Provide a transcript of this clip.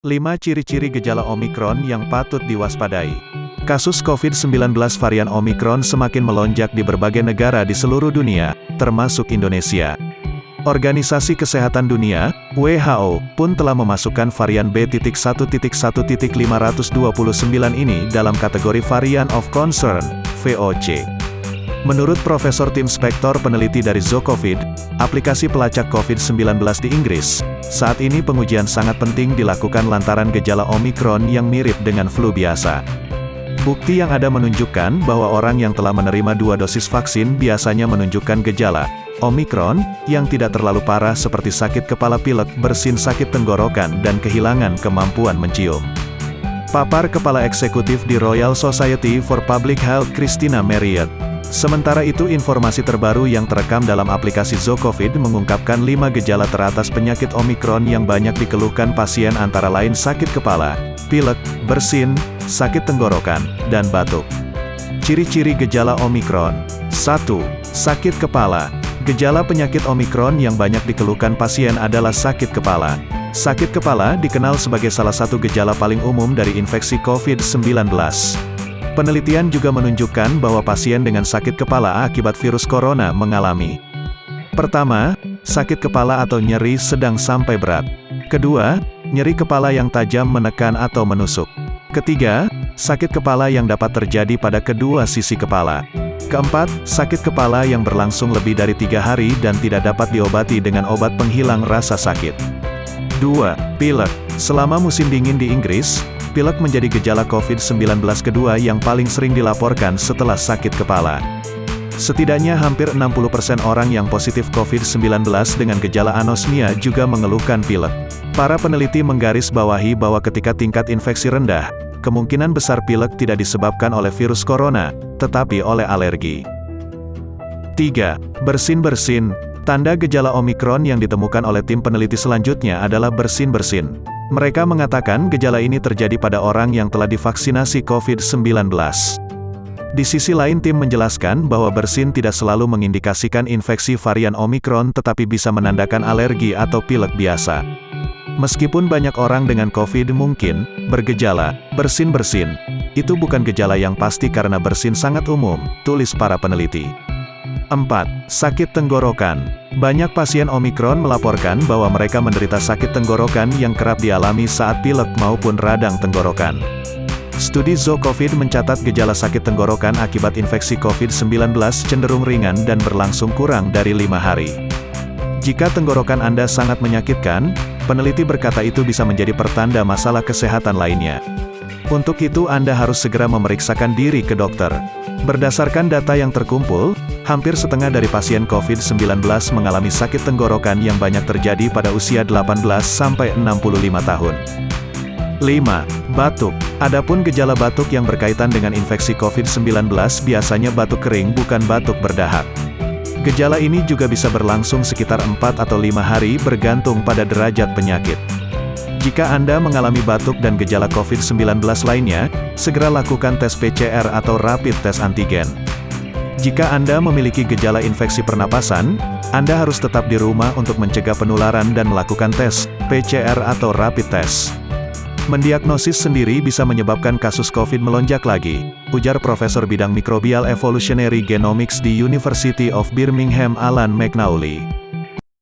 5 ciri-ciri gejala Omikron yang patut diwaspadai. Kasus COVID-19 varian Omikron semakin melonjak di berbagai negara di seluruh dunia, termasuk Indonesia. Organisasi Kesehatan Dunia, WHO, pun telah memasukkan varian B.1.1.529 ini dalam kategori Variant of Concern, VOC. Menurut Profesor Tim Spector peneliti dari Zocovid, aplikasi pelacak COVID-19 di Inggris, saat ini pengujian sangat penting dilakukan lantaran gejala Omikron yang mirip dengan flu biasa. Bukti yang ada menunjukkan bahwa orang yang telah menerima 2 dosis vaksin biasanya menunjukkan gejala Omikron, yang tidak terlalu parah seperti sakit kepala pilek, bersin, sakit tenggorokan, dan kehilangan kemampuan mencium. Papar Kepala Eksekutif di Royal Society for Public Health Christina Marriott. Sementara itu informasi terbaru yang terekam dalam aplikasi Zocovid mengungkapkan 5 gejala teratas penyakit Omikron yang banyak dikeluhkan pasien antara lain sakit kepala, pilek, bersin, sakit tenggorokan, dan batuk. Ciri-ciri gejala Omikron. 1. Sakit kepala. Gejala penyakit Omikron yang banyak dikeluhkan pasien adalah sakit kepala. Sakit kepala dikenal sebagai salah satu gejala paling umum dari infeksi COVID-19. Penelitian juga menunjukkan bahwa pasien dengan sakit kepala akibat virus corona mengalami: pertama, sakit kepala atau nyeri sedang sampai berat. Kedua, nyeri kepala yang tajam menekan atau menusuk. Ketiga, sakit kepala yang dapat terjadi pada kedua sisi kepala. Keempat, sakit kepala yang berlangsung lebih dari 3 hari dan tidak dapat diobati dengan obat penghilang rasa sakit. 2. Pilek. Selama musim dingin di Inggris, pilek menjadi gejala COVID-19 kedua yang paling sering dilaporkan setelah sakit kepala. Setidaknya hampir 60% orang yang positif COVID-19 dengan gejala anosmia juga mengeluhkan pilek. Para peneliti menggarisbawahi bahwa ketika tingkat infeksi rendah, kemungkinan besar pilek tidak disebabkan oleh virus corona, tetapi oleh alergi. 3. Bersin-bersin. Tanda gejala Omikron yang ditemukan oleh tim peneliti selanjutnya adalah bersin-bersin. Mereka mengatakan gejala ini terjadi pada orang yang telah divaksinasi COVID-19. Di sisi lain tim menjelaskan bahwa bersin tidak selalu mengindikasikan infeksi varian Omikron tetapi bisa menandakan alergi atau pilek biasa. Meskipun banyak orang dengan COVID mungkin bergejala bersin-bersin, itu bukan gejala yang pasti karena bersin sangat umum, tulis para peneliti. 4. Sakit tenggorokan. Banyak pasien Omikron melaporkan bahwa mereka menderita sakit tenggorokan yang kerap dialami saat pilek maupun radang tenggorokan. Studi Zocovid mencatat gejala sakit tenggorokan akibat infeksi COVID-19 cenderung ringan dan berlangsung kurang dari 5 hari. Jika tenggorokan Anda sangat menyakitkan, peneliti berkata itu bisa menjadi pertanda masalah kesehatan lainnya. Untuk itu Anda harus segera memeriksakan diri ke dokter. Berdasarkan data yang terkumpul, hampir setengah dari pasien COVID-19 mengalami sakit tenggorokan yang banyak terjadi pada usia 18-65 tahun. 5. Batuk. Adapun gejala batuk yang berkaitan dengan infeksi COVID-19 biasanya batuk kering bukan batuk berdahak. Gejala ini juga bisa berlangsung sekitar 4 atau 5 hari bergantung pada derajat penyakit. Jika Anda mengalami batuk dan gejala COVID-19 lainnya, segera lakukan tes PCR atau rapid test antigen. Jika Anda memiliki gejala infeksi pernapasan, Anda harus tetap di rumah untuk mencegah penularan dan melakukan tes PCR atau rapid test. Mendiagnosis sendiri bisa menyebabkan kasus COVID melonjak lagi, ujar Profesor Bidang Microbial Evolutionary Genomics di University of Birmingham Alan McNally.